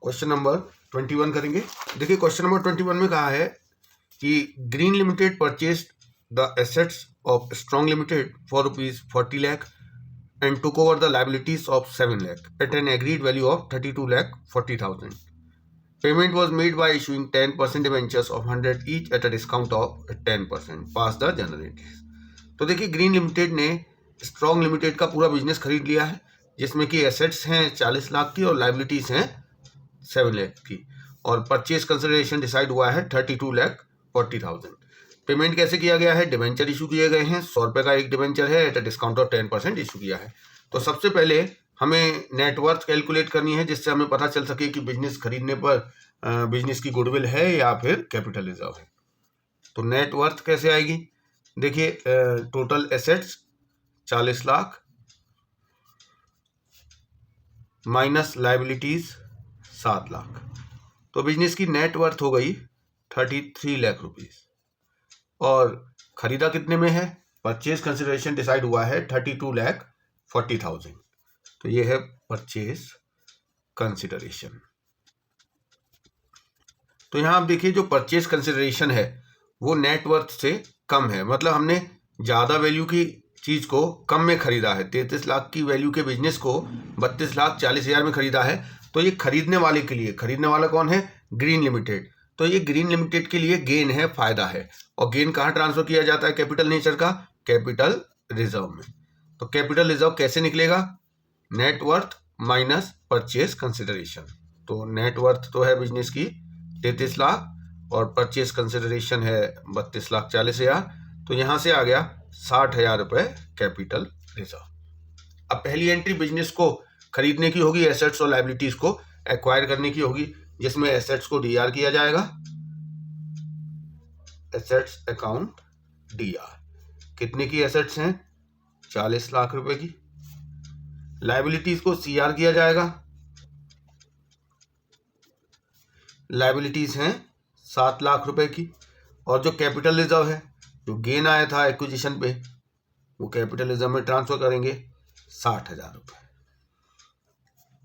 Question number 21 करेंगे। देखिए question number 21 में कहा है कि green limited purchase the assets of strong limited for ₹40 lakh and took over the liabilities of 7 lakh at an agreed value of 32,40,000. Payment was made by issuing 10% debentures of 100 each at a discount of 10%. Pass the journal entries. तो देखिए green limited ने strong limited का पूरा business खरीद लिया है, जिसमें कि एसेट्स हैं 40 लाख की और लाइबिलिटीज हैं 7 लाख की, और परचेज कंसिडरेशन डिसाइड हुआ है 32,40,000। पेमेंट कैसे किया गया है? डिवेंचर इशू किए गए हैं, 100 रुपये का एक डिवेंचर है, at a discount of 10% issue किया है। तो सबसे पहले हमें नेटवर्थ कैलकुलेट करनी है, जिससे हमें पता चल सके कि बिजनेस खरीदने पर बिजनेस की गुडविल है या फिर कैपिटल रिजर्व है। तो नेटवर्थ कैसे आएगी? देखिए total assets 40 lakh minus liabilities 7 lakh, तो बिजनेस की नेट वर्थ हो गई 33 लाख रुपीज। और खरीदा कितने में है? परचेज कंसिडरेशन डिसाइड हुआ है 32,40,000। तो ये है परचेज कंसिडरेशन। तो यहां आप देखिए जो परचेज कंसिडरेशन है वो नेट वर्थ से कम है, मतलब हमने ज्यादा वैल्यू की चीज को कम में खरीदा है। 33 लाख की वैल्यू के बिजनेस को 32,40,000 में खरीदा है। तो ये खरीदने वाले के लिए, खरीदने वाला कौन है? Green limited. तो ये ग्रीन लिमिटेड के लिए गेन है, फायदा है। और गेन कहाँ ट्रांसफर किया जाता है कैपिटल नेचर का? कैपिटल रिजर्व में। तो कैपिटल रिजर्व कैसे निकलेगा? Net worth minus purchase consideration. तो नेट वर्थ तो है बिजनेस की 33 लाख और परचेज कंसिडरेशन है 32,40,000। तो यहां से आ गया 60,000 रुपए कैपिटल रिजर्व। अब पहली एंट्री बिजनेस को खरीदने की होगी, एसेट्स और लाइबिलिटीज को एक्वायर करने की होगी, जिसमें एसेट्स को डीआर किया जाएगा, एसेट्स अकाउंट डीआर। कितने की एसेट्स हैं? 40 लाख रुपए की। लाइबिलिटीज को सीआर किया जाएगा, लाइबिलिटीज हैं 7 लाख रुपए की। और जो कैपिटल रिजर्व है, जो गेन आया था एक्विजिशन पे, वो कैपिटल रिजर्व में ट्रांसफर करेंगे 60,000 रुपए।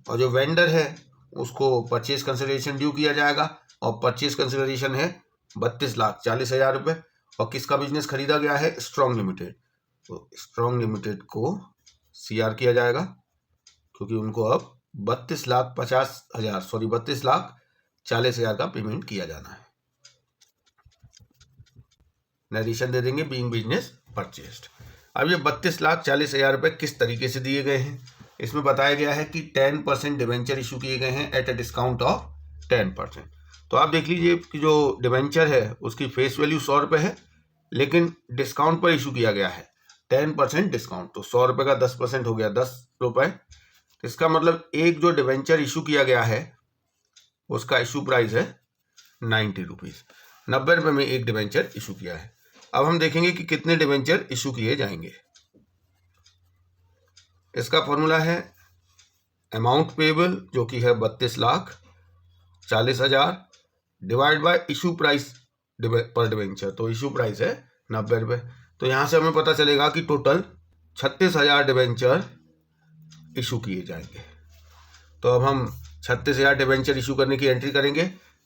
और जो वेंडर है उसको परचेज कंसिडरेशन ड्यू किया जाएगा, और परचेज कंसिडरेशन है 32,40,000 रुपए। और किसका बिजनेस खरीदा गया है? Strong limited. तो स्ट्रॉन्ग लिमिटेड को सीआर किया जाएगा, क्योंकि उनको अब 32,40,000 का पेमेंट किया जाना है। नरेशन दे देंगे बीइंग बिजनेस परचेस्ड। अब ये 32,40,000 रुपए किस तरीके से दिए गए हैं? इसमें बताया गया है कि 10% डिवेंचर इशू किए गए हैं एट अ डिस्काउंट ऑफ 10%। तो आप देख लीजिए कि जो डिवेंचर है उसकी फेस वैल्यू 100 रुपए है, लेकिन डिस्काउंट पर इशू किया गया है 10% डिस्काउंट। तो 100 रुपए का 10% हो गया 10 रुपए। तो इसका मतलब एक जो डिवेंचर इशू किया गया है उसका इशू प्राइस है 90 रुपीज। 90 रुपए में एक डिवेंचर इशू किया है। अब हम देखेंगे कि कितने डिवेंचर इशू किए जाएंगे। इसका फॉर्मूला है अमाउंट पेबल, जो कि है 32,40,000 डिवाइड बाय इशू प्राइस पर डिवेंचर। तो इशू प्राइस है 90 रुपए। तो यहां से हमें पता चलेगा कि टोटल 36,000 डिवेंचर इशू किए जाएंगे। तो अब हम 36,000 डिवेंचर इशू करने की एंट्री करेंगे।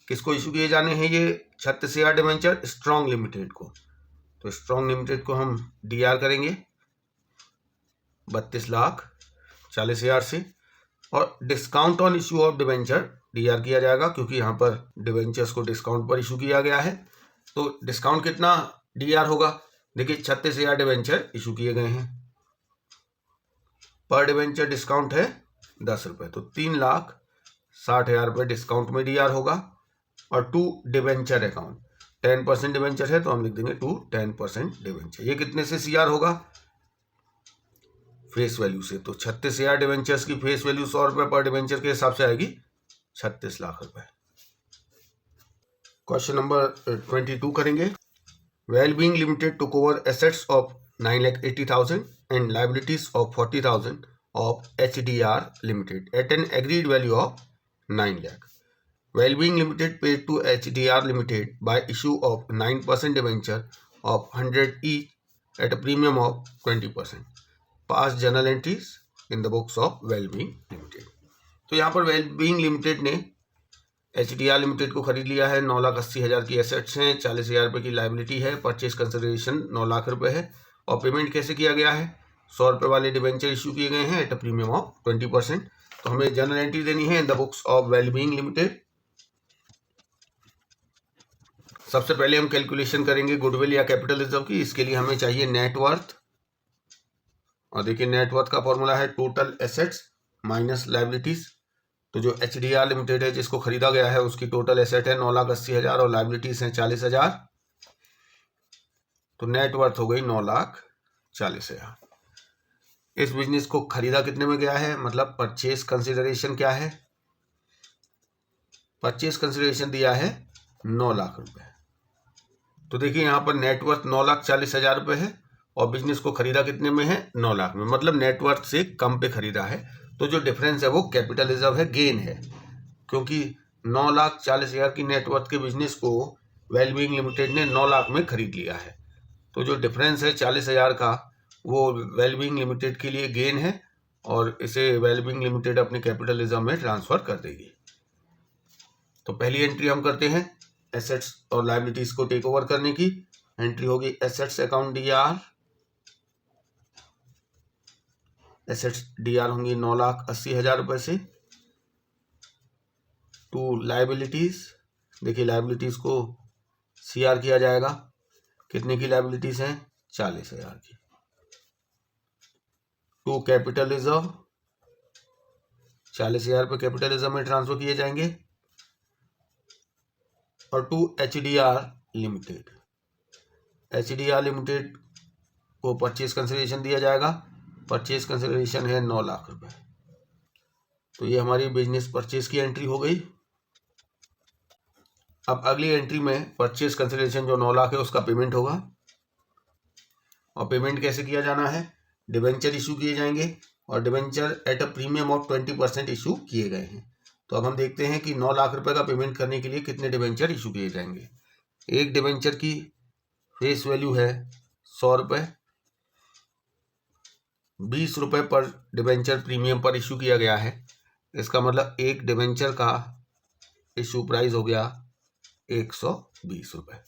किसको इशू किए जाने हैं ये 36,000 डिवेंचर? स्ट्रॉन्ग लिमिटेड को। तो स्ट्रॉन्ग लिमिटेड को हम डीआर करेंगे 32,40,000 से, और discount on issue of debenture DR किया जाएगा, क्योंकि यहाँ पर डिवेंचर्स को डिस्काउंट पर इशू किया गया है। तो डिस्काउंट कितना डीआर होगा? देखिए 36,000 डिवेंचर इशू किए गए हैं, पर डिवेंचर डिस्काउंट है 10 रुपए। तो 3,60,000 रुपए डिस्काउंट में डीआर होगा। और टू डिवेंचर अकाउंट 10% डिवेंचर है, तो हम लिख देंगे टू 10% डिवेंचर। ये कितने से सीआर होगा? फेस वैल्यू से। तो 36,000 डिवेंचर्स की फेस वैल्यू 100 रुपए पर डिवेंचर के हिसाब से आएगी 36 लाख रुपए। क्वेश्चन नंबर 22 करेंगे। Wellbeing limited took over assets of 9,80,000 and liabilities of 40,000 of HDR limited at an agreed value of 9 lakh. Wellbeing Limited paid to HDR Limited by issue of 9% debenture of 100 each at a premium of 20%. Past journal entries in the books of Wellbeing Limited. तो यहाँ पर Wellbeing Limited ने HDR limited को खरीद लिया है, 9,80,000 की assets हैं, 40,000 रुपये की लाइबिलिटी है, परचेज कंसिडरेशन 9 लाख रुपये है। और पेमेंट कैसे किया गया है, 100 रुपये वाले डिबेंचर इशू किए गए हैं एट अ प्रीमियम ऑफ 20%। तो हमें जनरल एंट्री देनी है in the books of wellbeing limited. सबसे पहले हम कैलकुलेशन करेंगे गुडविल या कैपिटल रिजर्व की। इसके लिए हमें चाहिए नेटवर्थ, और देखिए नेटवर्थ का फॉर्मूला है टोटल एसेट्स माइनस लाइबिलिटीज। तो जो HDR लिमिटेड है जिसको खरीदा गया है उसकी टोटल एसेट है 9,80,000 और लाइबिलिटीज हैं 40,000। तो नेटवर्थ हो गई 9,40,000। इस बिजनेस को खरीदा कितने में गया है, मतलब परचेज कंसिडरेशन क्या है, परचेज कंसिडरेशन दिया है 9 लाख रुपए। तो देखिए यहाँ पर नेटवर्थ 9,40,000 रुपये है और बिजनेस को खरीदा कितने में है, 9 लाख में, मतलब नेटवर्थ से कम पे खरीदा है। तो जो डिफरेंस है वो कैपिटल रिजर्व है, गेन है, क्योंकि 9,40,000 की नेटवर्थ के बिजनेस को वेलबीइंग लिमिटेड ने 9 लाख में खरीद लिया है। तो जो डिफरेंस है 40,000 का वो वेलबीइंग लिमिटेड के लिए गेन है और इसे वेलबीइंग लिमिटेड अपने कैपिटल रिजर्व में ट्रांसफर कर देगी। तो पहली एंट्री हम करते हैं एसेट्स और लायबिलिटीज को टेक ओवर करने की। एंट्री होगी assets account DR, assets DR होंगी 9,80,000 रुपये से, टू लायबिलिटीज, देखिए लायबिलिटीज को CR किया जाएगा, कितने की लायबिलिटीज हैं, 40,000 की, टू कैपिटल रिजर्व, 40,000 रुपये कैपिटल रिजर्व में ट्रांसफर किए जाएंगे, और to HDR limited, HDR limited को परचेज कंसिडरेशन दिया जाएगा, परचेज कंसिडरेशन है 9 लाख रुपए। तो ये हमारी बिजनेस परचेज की एंट्री हो गई। अब अगली एंट्री में परचेज कंसिडरेशन जो 9 लाख है उसका पेमेंट होगा, और पेमेंट कैसे किया जाना है, डिबेंचर इशू किए जाएंगे और debenture eight a premium of 20% issue किए गए हैं। तो अब हम देखते हैं कि 9 लाख रुपए का पेमेंट करने के लिए कितने डिबेंचर इशू किए जाएंगे। एक डिबेंचर की फेस वैल्यू है 100 रुपये, 20 रुपये पर डिबेंचर प्रीमियम पर इशू किया गया है। इसका मतलब एक डिबेंचर का इशू प्राइस हो गया 120 रुपये।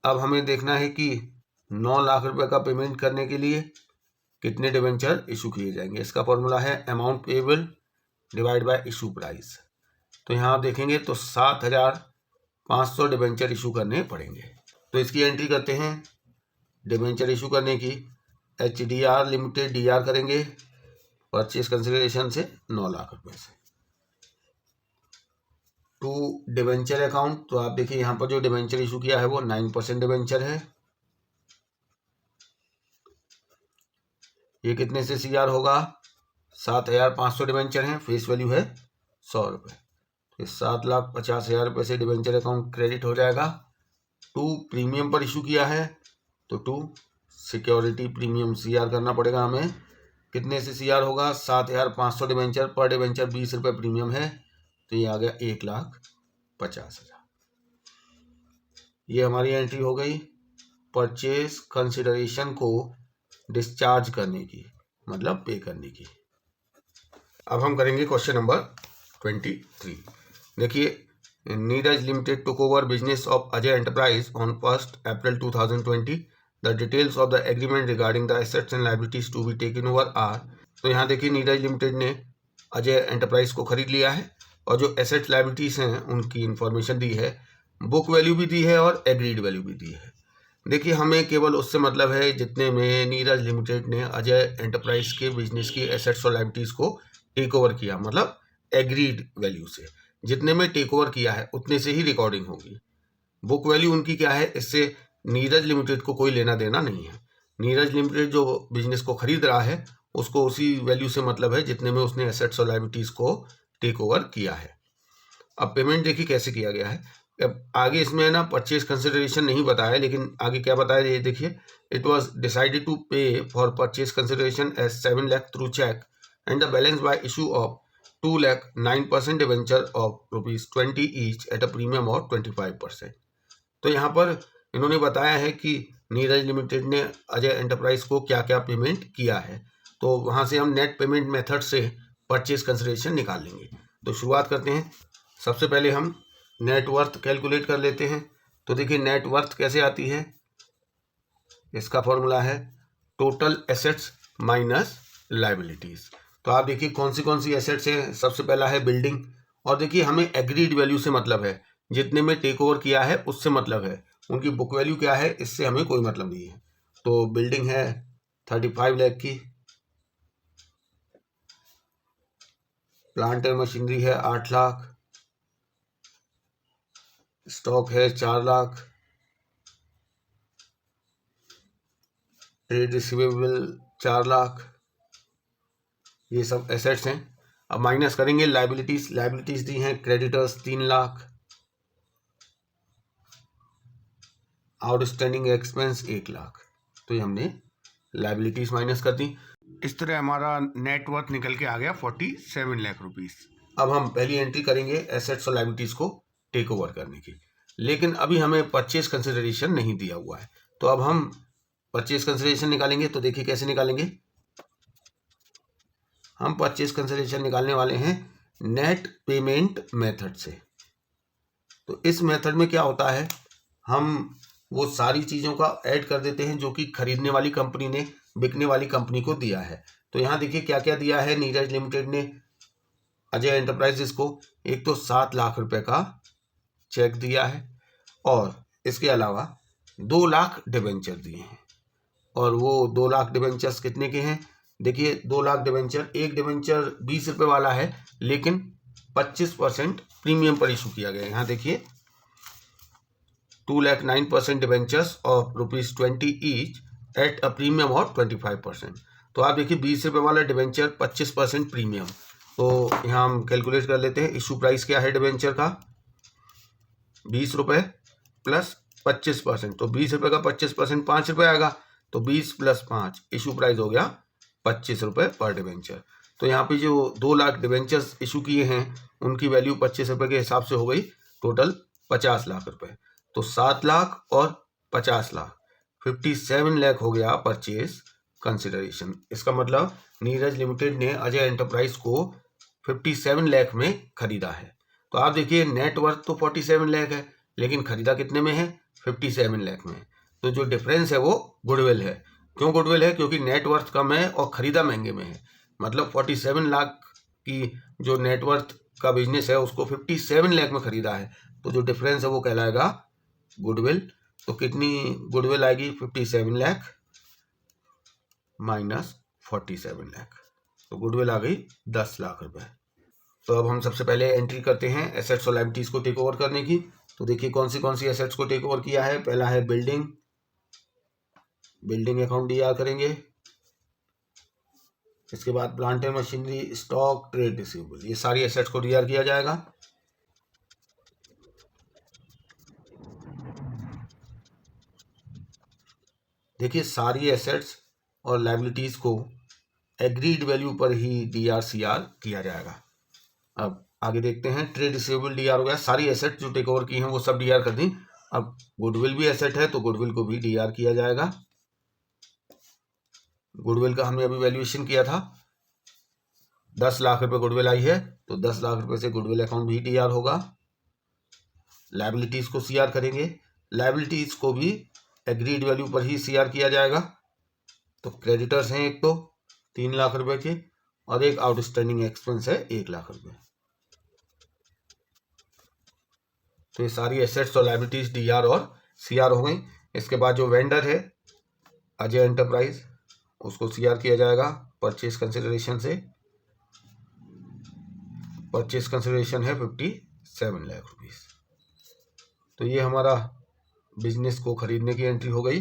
अब हमें देखना है कि 9 लाख रुपए का पेमेंट करने के लिए कितने डिबेंचर इशू किए जाएंगे। इसका फॉर्मूला है amount payable divide by issue price. तो यहाँ आप देखेंगे तो 7,500 डिबेंचर इशू करने पड़ेंगे। तो इसकी एंट्री करते हैं डिबेंचर इशू करने की। HDR लिमिटेड DR करेंगे परचेज कंसिडरेशन से 9 लाख रुपए से, टू डिबेंचर अकाउंट। तो आप देखिए यहाँ पर जो डिबेंचर इशू किया है वो 9% डिबेंचर है। ये कितने से CR होगा, 7,500 डिबेंचर हैं, फेस वैल्यू है 100 रुपये। तो 7,50,000 रुपये से डिबेंचर अकाउंट क्रेडिट हो जाएगा। टू प्रीमियम पर इशू किया है तो टू सिक्योरिटी प्रीमियम CR करना पड़ेगा हमें। कितने से CR होगा, 7,500 डिबेंचर, पर डिबेंचर 20 रुपये प्रीमियम है, तो ये आ गया 1,50,000। ये हमारी एंट्री हो गई परचेज कंसिडरेशन को डिस्चार्ज करने की, मतलब पे करने की। अब हम करेंगे क्वेश्चन नंबर 23। देखिए, Neeraj limited took over business of Ajay enterprise on 1 April 2020। The details of the agreement regarding the assets and liabilities to be taken over are. तो यहाँ देखिए नीरज लिमिटेड ने अजय एंटरप्राइज को खरीद लिया है और जो एसेट्स लायबिलिटीज हैं उनकी इंफॉर्मेशन दी है, बुक वैल्यू भी दी है और एग्रीड वैल्यू भी दी है। देखिए, हमें केवल उससे मतलब है जितने में नीरज लिमिटेड ने अजय एंटरप्राइज के बिजनेस की एसेट्स और लायबिलिटीज को टेक ओवर किया, मतलब एग्रीड वैल्यू से जितने में टेक ओवर किया है उतने से ही रिकॉर्डिंग होगी। बुक वैल्यू उनकी क्या है, इससे नीरज लिमिटेड को कोई लेना देना नहीं है। नीरज लिमिटेड जो बिजनेस को खरीद रहा है उसको उसी वैल्यू से मतलब है जितने में उसने एसेट्स और लायबिलिटीज को टेक ओवर किया है। अब पेमेंट देखिए कैसे किया गया है। अब आगे इसमें ना परचेज कंसिडरेशन नहीं बताया, लेकिन आगे क्या बताया ये देखिए। It was decided to pay for purchase consideration as 7 lakh through cheque and the balance by issue of 2 lakh 9% debenture of ₹20 each at a premium of 25%। तो यहाँ पर इन्होंने बताया है कि नीरज लिमिटेड ने अजय एंटरप्राइज को क्या क्या पेमेंट किया है। तो वहाँ से हम नेट पेमेंट मेथड से परचेज कंसिडरेशन निकाल लेंगे। तो शुरुआत करते हैं। सबसे पहले हम नेटवर्थ कैलकुलेट कर लेते हैं। तो देखिए नेटवर्थ कैसे आती है, इसका फॉर्मूला है टोटल एसेट्स माइनस लायबिलिटीज। तो आप देखिए कौन सी एसेट्स हैं। सबसे पहला है बिल्डिंग, और देखिए हमें एग्रीड वैल्यू से मतलब है, जितने में टेक ओवर किया है उससे मतलब है। उनकी बुक वैल्यू क्या है इससे हमें कोई मतलब नहीं है। तो बिल्डिंग है 35 लाख की, प्लांट एंड मशीनरी है 8 लाख, स्टॉक है 4 लाख, ट्रेड रिसीवेबल 4 लाख, ये सब एसेट्स हैं। अब माइनस करेंगे लायबिलिटीज दी हैं creditors 3 lakh, outstanding expense 1 lakh. तो ये हमने लायबिलिटीज माइनस कर दी। इस तरह हमारा नेटवर्थ निकल के आ गया 47 लाख रुपीस। अब हम पहली एंट्री करेंगे एसेट्स और लायबिलिटीज को टेक ओवर करने की, लेकिन अभी हमें परचेज कंसिडरेशन नहीं दिया हुआ है। तो अब हम परचेज कंसिडरेशन निकालेंगे। तो देखिए कैसे निकालेंगे, हम परचेज कंसिडरेशन निकालने वाले हैं नेट पेमेंट मेथड से। तो इस मेथड में क्या होता है, हम वो सारी चीज़ों का ऐड कर देते हैं जो कि खरीदने वाली कंपनी ने बिकने वाली कंपनी को दिया है। तो यहाँ देखिए क्या क्या दिया है नीरज लिमिटेड ने अजय एंटरप्राइजेस को। एक तो 7 लाख रुपए का चेक दिया है, और इसके अलावा 2 लाख डिबेंचर दिए हैं। और वो 2 लाख डिबेंचर्स कितने के हैं, देखिए 2 लाख डिबेंचर, एक डिबेंचर 20 रुपये वाला है, लेकिन 25% प्रीमियम पर इशू किया गया है। यहाँ देखिए 2,09,000 debentures of ₹20 each at a premium of 25%। तो आप देखिए 20 रुपये वाला डिबेंचर 25% प्रीमियम। तो यहाँ हम कैलकुलेट कर लेते हैं। इशू प्राइस क्या है डिबेंचर का, 20 रुपये प्लस 25%। तो 20 रुपये का 25% 5 रुपये आएगा। तो 20 + 5 इशू प्राइस हो गया 25 रुपये पर डिबेंचर। तो यहाँ पे जो 2 लाख डिबेंचर्स इशू किए हैं उनकी वैल्यू 25 रुपये के हिसाब से हो गई टोटल 50 लाख रुपए। तो 7 लाख और 50 लाख 57 लाख हो गया परचेज कंसिडरेशन। इसका मतलब नीरज लिमिटेड ने अजय एंटरप्राइज को 57 लाख में खरीदा है। तो आप देखिए नेटवर्थ तो 47 लाख है, लेकिन खरीदा कितने में है, 57 लाख में। तो जो डिफरेंस है वो गुडविल है। क्यों गुडविल है, क्योंकि नेटवर्थ कम है और खरीदा महंगे में है। मतलब 47 लाख की जो नेटवर्थ का बिजनेस है उसको 57 लाख में खरीदा है। तो जो डिफरेंस है वो कहलाएगा गुडविल। तो कितनी गुडविल आएगी, 57 लाख माइनस 47 लाख। तो गुडविल आ गई 10 लाख रुपए। तो अब हम सबसे पहले एंट्री करते हैं एसेट्स और लायबिलिटीज को टेक ओवर करने की। तो देखिए कौन सी एसेट्स को टेक ओवर किया है। पहला है बिल्डिंग, बिल्डिंग अकाउंट डीआर करेंगे। इसके बाद plant and machinery, stock, trade receivable, ये सारी एसेट्स को डीआर किया जाएगा। देखिए सारी एसेट्स और लायबिलिटीज को एग्रीड वैल्यू पर ही डीआर सीआर किया जाएगा। अब आगे देखते हैं, ट्रेड रिसीवेबल डीआर हो गया, सारी एसेट जो टेक ओवर की हैं वो सब डीआर कर दी। अब गुडविल भी एसेट है तो गुडविल को भी डीआर किया जाएगा। गुडविल का हमने अभी वैल्यूएशन किया था, 10 लाख रुपए गुडविल आई है, तो 10 लाख रुपए से गुडविल अकाउंट भी डीआर होगा। लायबिलिटीज को सीआर करेंगे, लायबिलिटीज को भी एग्रीड वैल्यू पर ही सीआर किया जाएगा। तो क्रेडिटर्स हैं एक तो 3 लाख रुपए के, और एक आउटस्टैंडिंग एक्सपेंस है 1 लाख रुपए। तो ये सारी एसेट्स और लायबिलिटीज डीआर और सीआर हो गई। इसके बाद जो वेंडर है अजय एंटरप्राइज, उसको सीआर किया जाएगा परचेज कंसिडरेशन से। परचेज कंसिडरेशन है 57 लाख रुपीस। तो ये हमारा बिजनेस को खरीदने की एंट्री हो गई।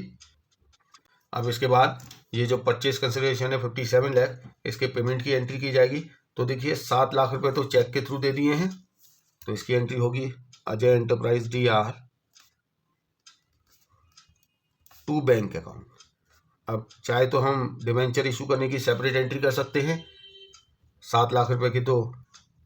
अब इसके बाद ये जो परचेज कंसिडरेशन है 57 लाख, इसके पेमेंट की एंट्री की जाएगी। तो देखिए 7 लाख रुपए तो चेक के थ्रू दे दिए हैं, तो इसकी एंट्री होगी Ajay enterprise DR to bank account. अब चाहे तो हम डिबेंचर इशू करने की सेपरेट एंट्री कर सकते हैं। 7 लाख रुपए की तो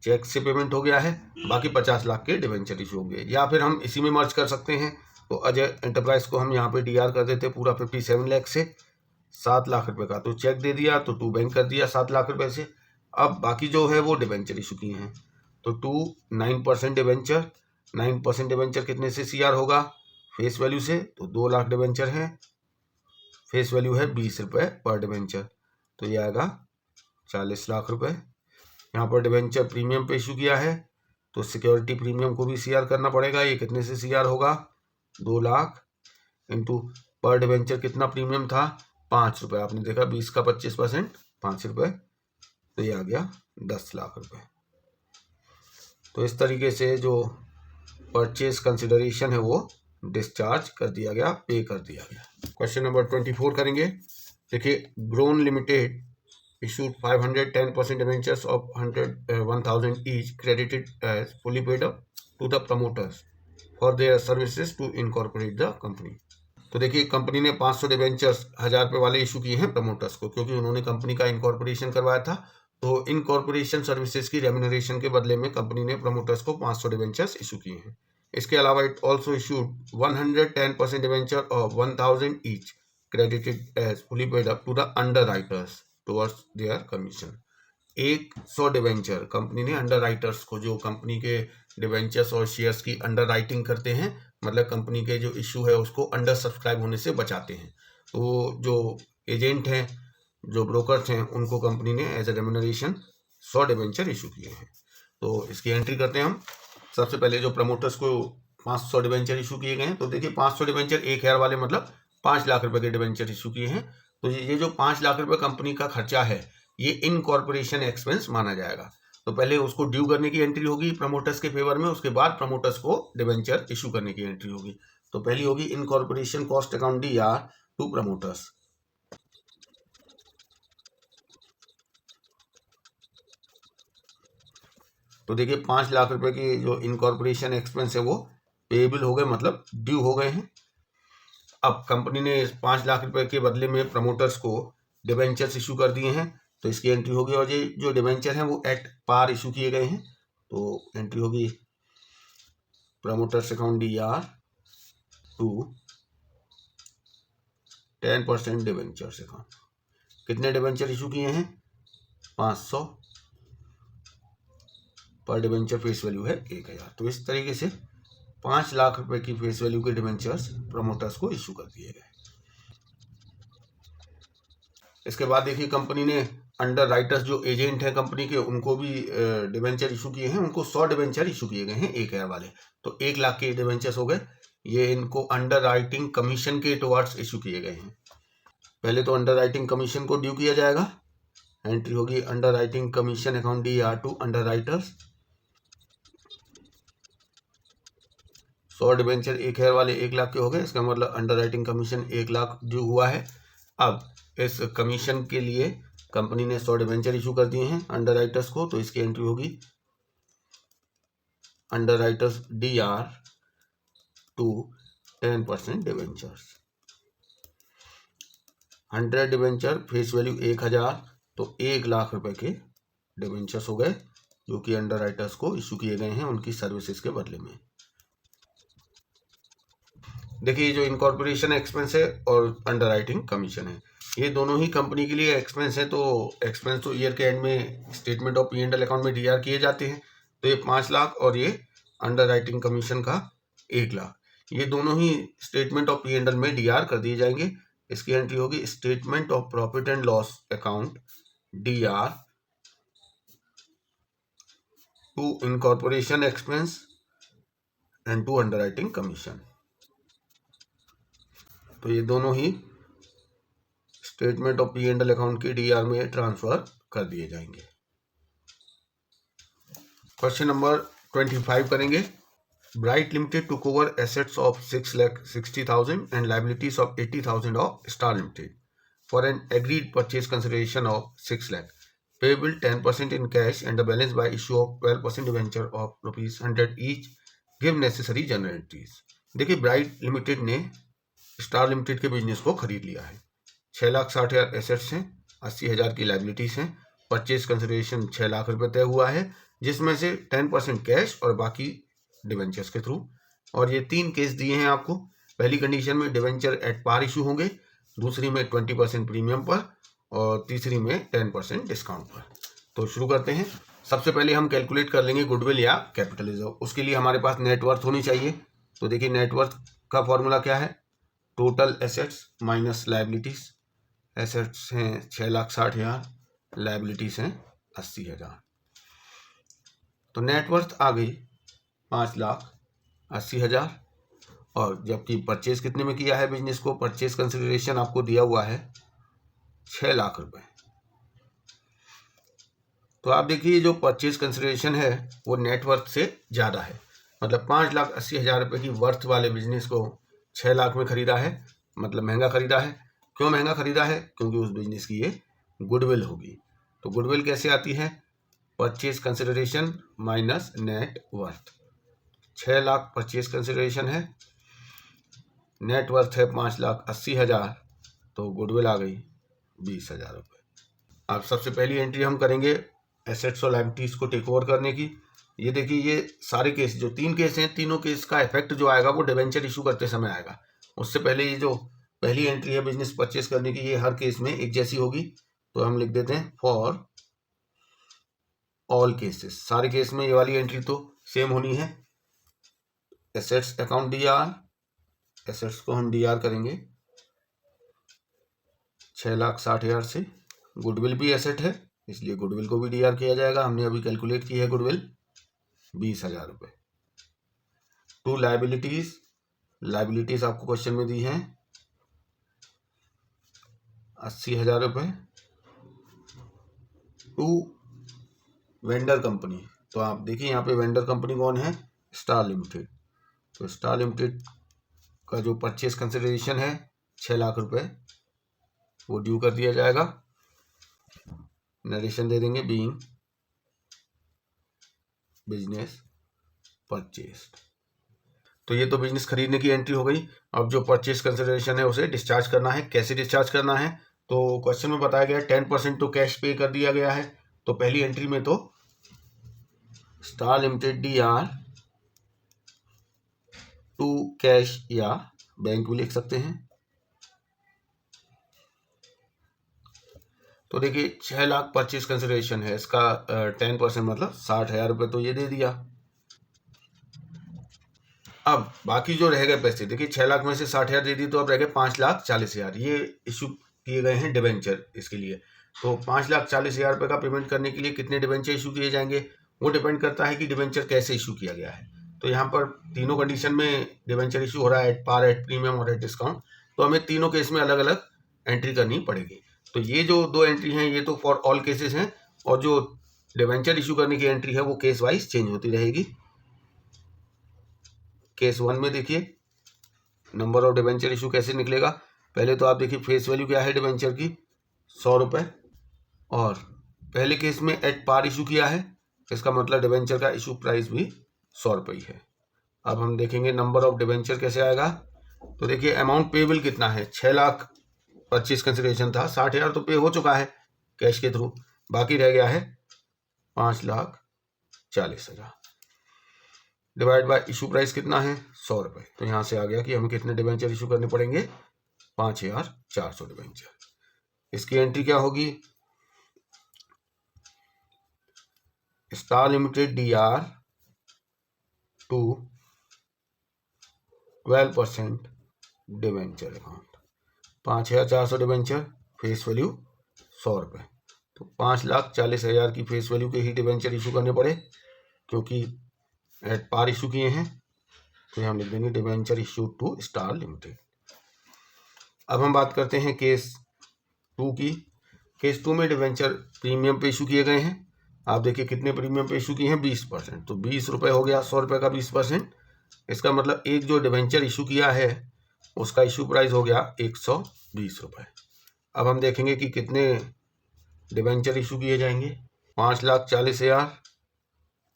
चेक से पेमेंट हो गया है, बाकी 50 लाख के डिबेंचर इशू होंगे, या फिर हम इसी में मर्ज कर सकते हैं। तो अजय एंटरप्राइज को हम यहाँ पे डीआर कर देते पूरा 57 लाख से। 7 लाख रुपए का तो चेक दे दिया, तो टू बैंक कर दिया 7 लाख रुपए से। अब बाकी जो है वो डिबेंचर इशू किए हैं। तो 9% डिवेंचर, 9% डिवेंचर कितने से CR होगा? फेस वैल्यू से, तो 2 लाख डिवेंचर है, फेस वैल्यू है 20 रुपये पर डिवेंचर, तो ये आएगा 40 लाख रुपए। यहाँ पर डिवेंचर प्रीमियम पे इशू किया है, तो सिक्योरिटी प्रीमियम को भी CR करना पड़ेगा। ये कितने से CR होगा? 2 लाख इंटू पर डिवेंचर कितना प्रीमियम था? 5 रुपये। आपने देखा 20 का 25%, 5 रुपये, तो ये आ गया 10 लाख रुपए। तो इस तरीके से जो परचेज कंसिडरेशन है वो डिस्चार्ज कर दिया गया, पे कर दिया गया। क्वेश्चन नंबर 24 करेंगे। देखिए, grown limited issued 510% debentures of 1,000 each, credited as fully paid up to the promoters for their services to incorporate the company। तो देखिए, कंपनी ने 500 डिबेंचर्स 1000 रुपये वाले इशू किए हैं प्रमोटर्स को, क्योंकि उन्होंने कंपनी का इनकॉर्पोरेशन करवाया था। तो इनकॉर्पोरेशन सर्विसेज की रेम्यूनरेशन के बदले में कंपनी ने प्रमोटर्स को 500 डिबेंचर्स इशू किए हैं। इसके अलावा it also issued 110% debenture of 1000 each, credited as fully paid up to the underwriters towards their commission. 100 debenture company ने अंडर राइटर्स को, जो कंपनी के डिबेंचर्स और शेयर्स की अंडर राइटिंग करते हैं, मतलब कंपनी के जो इशू है उसको अंडर सब्सक्राइब होने से बचाते हैं, तो जो एजेंट हैं, जो ब्रोकर्स हैं, उनको कंपनी ने as a remuneration 100 debenture issue किए हैं। तो इसकी एंट्री करते हैं हम। सबसे पहले जो प्रमोटर्स को 500 डिबेंचर इशू किए गए हैं, तो देखिए 500 डिबेंचर 1000 वाले मतलब 5 लाख रुपए के डिबेंचर इशू किए हैं। तो ये जो 5 लाख रुपए कंपनी का खर्चा है, ये इनकॉर्पोरेशन एक्सपेंस माना जाएगा। तो पहले उसको ड्यू करने की एंट्री होगी प्रमोटर्स के फेवर में, उसके बाद प्रमोटर्स को डिबेंचर इशू करने की एंट्री होगी। तो पहली होगी incorporation cost account DR to promoters. तो देखिए 5 लाख रुपए की जो इनकॉर्पोरेशन एक्सपेंस है वो पेएबल हो गए, मतलब ड्यू हो गए हैं। अब कंपनी ने 5 लाख रुपए के बदले में प्रमोटर्स को डिबेंचर्स इशू कर दिए हैं, तो इसकी एंट्री होगी। और ये जो डिबेंचर हैं वो एट पार इशू किए गए हैं, तो एंट्री होगी promoters account DR to 10% debentures account. कितने डिबेंचर इशू किए हैं? 500, पर डिबेंचर फेस वैल्यू है 1000। तो इस तरीके से 5 लाख रुपए की फेस वैल्यू के डिबेंचर्स प्रमोटर्स को इशू कर दिए गए। इसके बाद देखिए, कंपनी ने अंडर राइटर्स जो एजेंट हैं कंपनी के, उनको भी डिबेंचर इशू किए हैं। उनको 100 डिबेंचर इशू किए गए हैं 1000 वाले, तो 1 लाख के डिबेंचर्स हो गए। ये इनको अंडर राइटिंग कमीशन के टुवर्ड्स इशू किए गए हैं। पहले तो अंडर राइटिंग कमीशन को ड्यू किया जाएगा। एंट्री होगी underwriting commission account DR to underwriters. 100 debenture 1000 वाले 1 लाख के हो गए, इसका मतलब underwriting commission 1 lakh due हुआ है। अब इस कमीशन के लिए कंपनी ने 100 डिबेंचर इशू कर दिए हैं अंडर राइटर्स को, तो इसकी एंट्री होगी underwriters DR to 10% debentures. 100 debenture face value 1000, तो 1 लाख रुपए के डिबेंचर्स हो गए, जो कि अंडर राइटर्स को इशू किए गए हैं उनकी सर्विसेज के बदले में। देखिए, जो इनकॉर्पोरेशन एक्सपेंस है और अंडर राइटिंग कमीशन है, ये दोनों ही कंपनी के लिए एक्सपेंस है। तो एक्सपेंस तो ईयर के एंड में स्टेटमेंट ऑफ P&L अकाउंट में DR किए जाते हैं। तो ये 5 लाख और ये अंडर राइटिंग कमीशन का 1 लाख, ये दोनों ही स्टेटमेंट ऑफ P&L में DR कर दिए जाएंगे। इसकी एंट्री होगी statement of profit and loss account DR to incorporation expense and to underwriting commission. तो ये दोनों ही स्टेटमेंट ऑफ P&L अकाउंट के DR में ट्रांसफर कर दिए जाएंगे। क्वेश्चन नंबर 25 करेंगे। Bright limited to cover assets of 6,60,000 and liabilities of 80,000 of star limited for an agreed purchase consideration of 6 lakh, payable 10% in cash and the balance by issue of 12% debenture of ₹100 each, give necessary general entries. देखिए, bright limited ने star limited के business को खरीद लिया है। 6,60,000 assets हैं, 80,000 की liabilities हैं। परचेज कंसिडरेशन 6 लाख रुपए तय हुआ है, जिसमें से 10% कैश और बाकी डिवेंचर्स के थ्रू। और ये 3 केस दिए हैं आपको। पहली कंडीशन में डिवेंचर एट पार इशू होंगे, दूसरी में 20% प्रीमियम पर, और तीसरी में 10% डिस्काउंट पर। तो शुरू करते हैं। सबसे पहले हम कैलकुलेट कर लेंगे गुडविल या कैपिटल रिजर्व। उसके लिए हमारे पास नेटवर्थ होनी चाहिए। तो देखिए नेटवर्थ का फॉर्मूला क्या है, total assets minus liabilities. Assets हैं 6,60,000, लायबिलिटीज हैं 80,000। तो नेटवर्थ आ गई 5,80,000। और जबकि परचेज कितने में किया है बिजनेस को, परचेज कंसिडरेशन आपको दिया हुआ है 6 लाख रुपए। तो आप देखिए जो परचेज कंसिडरेशन है वो नेटवर्थ से ज़्यादा है, मतलब 5,80,000 रुपये की वर्थ वाले बिजनेस को 6 लाख में खरीदा है, मतलब महंगा खरीदा है। क्यों महंगा खरीदा है, क्योंकि उस बिजनेस की ये गुडविल होगी। तो गुडविल कैसे आती है, purchase consideration minus net worth. 6 lakh purchase consideration है, नेट वर्थ है 5,80,000, तो गुडविल आ गई 20,000 रुपये। अब सबसे पहली एंट्री हम करेंगे एसेट्स और लायबिलिटीज को टेक ओवर करने की। ये देखिए ये सारे केस, जो 3 केस हैं, तीनों केस का इफेक्ट जो आएगा वो डिवेंचर इशू करते समय आएगा। उससे पहले ये जो पहली एंट्री है बिजनेस परचेस करने की, ये हर केस में एक जैसी होगी। तो हम लिख देते हैं फॉर ऑल केसेस, सारे केस में ये वाली एंट्री तो सेम होनी है। एसेट्स अकाउंट डीआर, एसेट्स को हम डीआर करेंगे 6,60,000 से। गुडविल भी एसेट है, इसलिए गुडविल को भी डीआर किया जाएगा। हमने अभी कैलकुलेट की है गुडविल 20,000 रुपये। टू लायबिलिटीज, लायबिलिटीज आपको क्वेश्चन में दी हैं 80,000 रुपये। टू वेंडर कंपनी, तो आप देखिए यहाँ पे वेंडर कंपनी कौन है, स्टार लिमिटेड। तो स्टार लिमिटेड का जो परचेस कंसिडरेशन है 6 लाख रुपए, वो ड्यू कर दिया जाएगा। नरेशन दे देंगे बीइंग बिजनेस परचेस्ड। तो ये तो बिजनेस खरीदने की एंट्री हो गई। अब जो परचेस कंसिडरेशन है उसे डिस्चार्ज करना है। कैसे डिस्चार्ज करना है, तो क्वेश्चन में बताया गया 10% तो कैश पे कर दिया गया है। तो पहली एंट्री में तो star limited DR to cash या बैंक भी लिख सकते हैं। तो देखिए 6 लाख परचेज कंसिडरेशन है, इसका 10% मतलब 60,000 रुपये तो ये दे दिया। अब बाकी जो रह गए पैसे, देखिए 6 लाख में से 60,000 दे दी, तो अब रह गए 5,40,000। ये इशू किए गए हैं डिवेंचर इसके लिए। तो 5,40,000 रुपये का पेमेंट करने के लिए कितने डिवेंचर इशू किए जाएंगे, वो डिपेंड करता है कि डिवेंचर कैसे इशू किया गया है। तो यहाँ पर तीनों कंडीशन में डिवेंचर इशू हो रहा है, एट पार, एट प्रीमियम और एट डिस्काउंट। तो हमें तीनों केस में अलग अलग एंट्री करनी पड़ेगी। तो ये जो 2 एंट्री हैं ये तो फॉर ऑल केसेस हैं, और जो डिवेंचर इशू करने की एंट्री है वो केस वाइज चेंज होती रहेगी। केस 1 में देखिए नंबर ऑफ डिवेंचर इशू कैसे निकलेगा। पहले तो आप देखिए फेस वैल्यू क्या है डिवेंचर की, 100 रुपये, और पहले केस में एट पार इशू किया है, इसका मतलब डिवेंचर का इशू प्राइस भी 100 रुपये ही है। अब हम देखेंगे नंबर ऑफ डिवेंचर कैसे आएगा। तो देखिए अमाउंट पेबल कितना है, 6 लाख परचेज कंसिडरेशन था, 60,000 तो पे हो चुका है कैश के थ्रू, बाकी रह गया है 5,40,000 डिवाइड बाय इशू प्राइस कितना है 100 रुपये। तो यहाँ से आ गया कि हमें कितने डिवेंचर इशू करने पड़ेंगे, 5,400 डिवेंचर। इसकी एंट्री क्या होगी, star limited DR to 12% debenture account, 5,400 debenture, face value 100 रुपये। तो 5,40,000 की फेस वैल्यू के ही डिवेंचर इशू करने पड़े, क्योंकि एट पार इशू किए हैं। तो हम लिख देंगे debenture issue to star limited. अब हम बात करते हैं केस 2 की। केस 2 में डिवेंचर प्रीमियम पे इशू किए गए हैं। आप देखिए कितने प्रीमियम पे इशू किए हैं, 20%। तो 20 रुपये हो गया 100 रुपये का 20%। इसका मतलब एक जो डिवेंचर इशू किया है उसका इशू प्राइस हो गया 120 रुपये। अब हम देखेंगे कि कितने डिवेंचर इशू किए जाएंगे। 5,40,000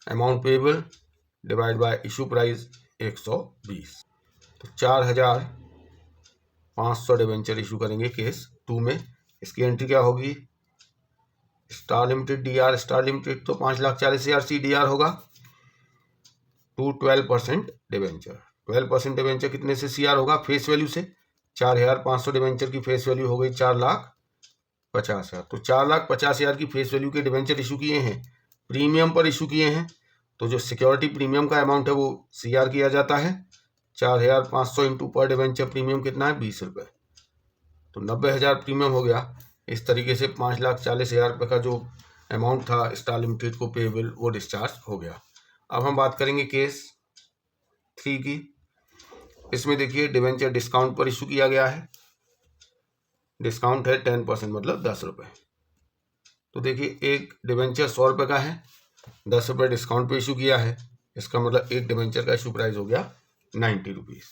amount payable divide by issue price 120, तो 4,500 डिवेंचर इशू करेंगे केस 2 में। इसकी एंट्री क्या होगी, star limited DR, star limited तो 5,40,000 सी डीआर होगा, टू 12% डिवेंचर। 12% डिवेंचर कितने से सीआर होगा, फेस वैल्यू से। 4,500 डिवेंचर की फेस वैल्यू हो गई 4,50,000। तो 4,50,000 की फेस वैल्यू के डिवेंचर इशू किए हैं, प्रीमियम पर इशू किए हैं, तो जो सिक्योरिटी प्रीमियम का अमाउंट है वो CR किया जाता है। 4,500 इंटू पर डिवेंचर प्रीमियम कितना है, 20 रुपये, तो 90,000 प्रीमियम हो गया। इस तरीके से 5,40,000 रुपये का जो अमाउंट था स्टार लिमिटेड को पेएबल वो डिस्चार्ज हो गया। अब हम बात करेंगे केस 3 की। इसमें देखिए डिवेंचर डिस्काउंट पर इशू किया गया है। डिस्काउंट है 10%, मतलब 10 रुपये। तो देखिए एक डिवेंचर 100 रुपये का है, 10 रुपये डिस्काउंट पे इशू किया है, इसका मतलब एक डिवेंचर का इशू प्राइस हो गया 90 रुपीज़।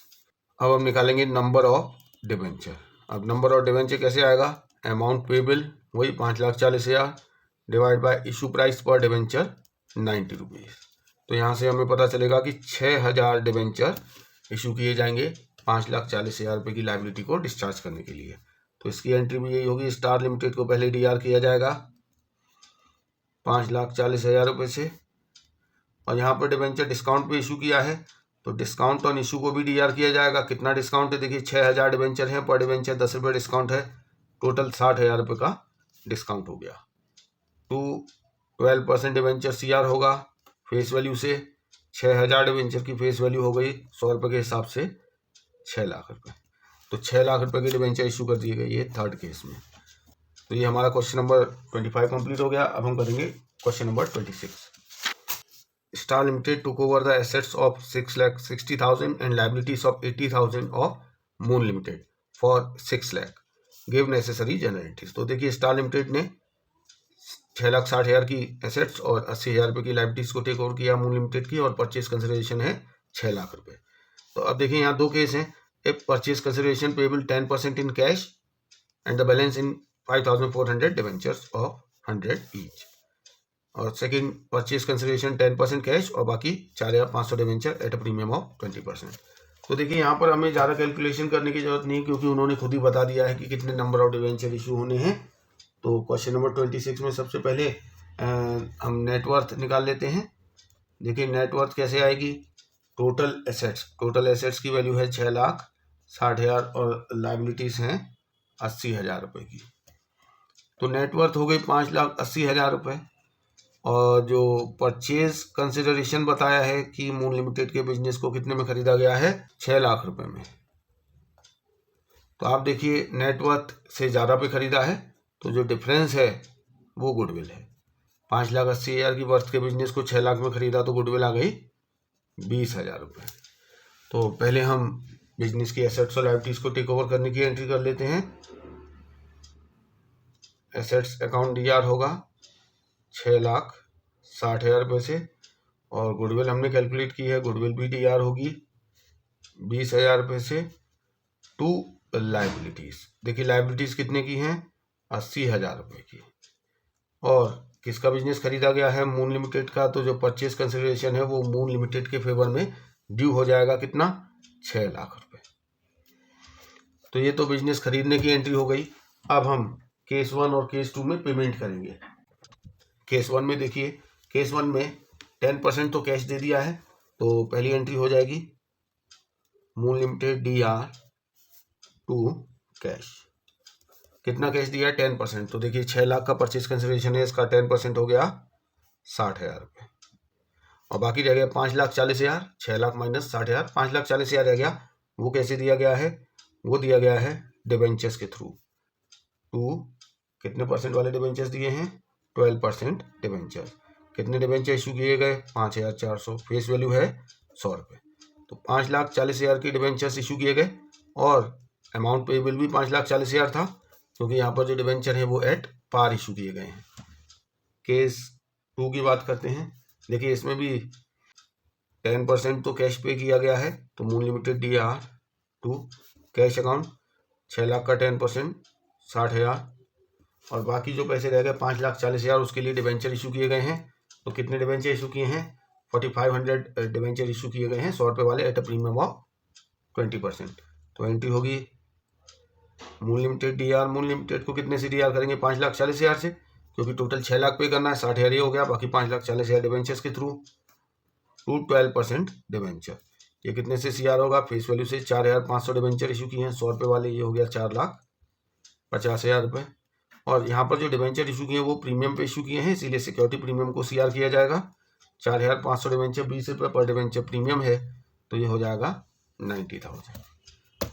अब हम निकालेंगे नंबर ऑफ डिवेंचर। अब नंबर ऑफ डिवेंचर कैसे आएगा, अमाउंट पेएबल वही 5,40,000 डिवाइड बाय इशू प्राइस पर डिवेंचर 90 रुपीज़। तो यहाँ से हमें पता चलेगा कि 6,000 डिवेंचर इशू किए जाएंगे 5,40,000 रुपये की लाइबिलिटी को डिस्चार्ज करने के लिए। तो इसकी एंट्री भी यही होगी, स्टार लिमिटेड को पहले DR किया जाएगा 5,40,000 रुपये से, और यहाँ पर डिवेंचर डिस्काउंट पे इशू किया है तो डिस्काउंट ऑन इशू को भी DR किया जाएगा। कितना डिस्काउंट है, देखिए 6,000 डिवेंचर हैं, पर डिवेंचर 10 रुपये डिस्काउंट है, टोटल 60,000 रुपये का डिस्काउंट हो गया। 12% डिवेंचर CR होगा फेस वैल्यू से। 6,000 डिवेंचर की फेस वैल्यू हो गई 100 रुपये के हिसाब से 6 लाख रुपये। तो 6 लाख रुपये के डिवेंचर इशू कर दिए गए ये थर्ड केस में। तो ये हमारा क्वेश्चन नंबर 25 कंप्लीट हो गया। अब हम करेंगे question number 26। Star Limited took over the assets of 6,60,000 and liabilities of 80,000 of Moon Limited for 6 lakh. Give necessary general entries. तो देखिए स्टार लिमिटेड ने 6,60,000 की एसेट्स और 80,000 रुपये की लाइबिलिटीज को टेक ओवर किया मून लिमिटेड की, और परचेज कंसिडरेशन है 6 लाख रुपये। तो अब देखिए यहाँ दो केस हैं, एक purchase consideration payable 10% in cash and the balance in 5,400 debentures of 100 each, और सेकंड परचेज कंसिडरेशन 10% कैश और बाकी 4,500 debenture eight a premium of 20%। तो देखिए यहाँ पर हमें ज़्यादा कैलकुलेशन करने की जरूरत नहीं है, क्योंकि उन्होंने खुद ही बता दिया है कि कितने नंबर ऑफ डिवेंचर इशू होने हैं। तो क्वेश्चन नंबर 26 में सबसे पहले हम नेटवर्थ निकाल लेते हैं। देखिए नेटवर्थ कैसे आएगी, टोटल एसेट्स की वैल्यू है 6,60,000 और लाइबिलिटीज़ हैं 80,000 रुपये की। तो नेटवर्थ हो गई 5,80,000 रुपये, और जो परचेज कंसिडरेशन बताया है कि मून लिमिटेड के बिजनेस को कितने में खरीदा गया है, 6 लाख रुपए में। तो आप देखिए नेटवर्थ से ज़्यादा पे खरीदा है, तो जो डिफरेंस है वो गुडविल है। 5,80,000 की वर्थ के बिजनेस को 6 लाख में खरीदा तो गुडविल आ गई 20,000 रुपये। तो पहले हम बिजनेस की एसेट्स और लायबिलिटीज को टेक ओवर करने की एंट्री कर लेते हैं। एसेट्स अकाउंट DR होगा 6,60,000 रुपये से, और गुडविल हमने कैलकुलेट की है, गुडविल भी DR होगी 20,000 रुपये से टू लाइबिलिटीज़। देखिए लाइबिलिटीज़ कितने की हैं, 80,000 रुपये की, और किसका बिजनेस खरीदा गया है, मून लिमिटेड का। तो जो परचेज कंसिडरेशन है वो मून लिमिटेड के फेवर में ड्यू हो जाएगा, कितना, 6 लाख रुपये। तो ये तो बिजनेस खरीदने की एंट्री हो गई। अब हम केस 1 और केस 2 में पेमेंट करेंगे। केस 1 में देखिए, केस 1 में 10% तो कैश दे दिया है, तो पहली एंट्री हो जाएगी moon limited DR to cash. कितना कैश दिया है, 10%। तो देखिए 6 लाख का परचेज कंसिडरेशन है, इसका 10% हो गया 60,000 रुपये, और बाकी रह गया 5,40,000। 6 लाख माइनस 60,000, 5,40,000 रह गया। वो कैसे दिया गया है, वो दिया गया है डिवेंचर्स के थ्रू। टू कितने परसेंट वाले डिवेंचर्स दिए हैं, 12% डिवेंचर। कितने डिवेंचर इशू किए गए, 5,400, फेस वैल्यू है 100 रुपये। तो 5,40,000 की डिवेंचर्स इशू किए गए, और अमाउंट पेएबल भी 5,40,000 था, क्योंकि यहाँ पर जो डिवेंचर है वो एट पार इशू किए गए हैं। केस 2 की बात करते हैं। देखिए इसमें भी 10% तो कैश पे किया गया है, तो moon limited DR to cash account 6 lakh का 10% 60,000, और बाकी जो पैसे रह गए 5,40,000 उसके लिए डिवेंचर इशू किए गए हैं। तो कितने डिवेंचर इशू किए हैं, 4,500 डिवेंचर इशू किए गए हैं 100 रुपये वाले एट अ प्रीमियम ऑफ 20%। तो एंट्री होगी moon limited DR। Moon limited को कितने से DR करेंगे, 5,40,000 से, क्योंकि टोटल 6 लाख पे करना है, 60,000 ये हो गया, बाकी 5,40,000 डिवेंचर्स के थ्रू टू 12% डिवेंचर। ये कितने से CR होगा, फेस वैल्यू से 4,500 डिवेंचर इशू किए हैं 100 रुपये वाले, ये हो गया 4,50,000 रुपये। और यहाँ पर जो डिबेंचर इशू किए हैं वो प्रीमियम पे इशू किए हैं, इसीलिए सिक्योरिटी प्रीमियम को CR किया जाएगा। 4,500 डिबेंचर 20 रुपये पर डिबेंचर प्रीमियम है, तो ये हो जाएगा 90,000।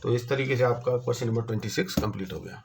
तो इस तरीके से आपका क्वेश्चन नंबर 26 कंप्लीट हो गया।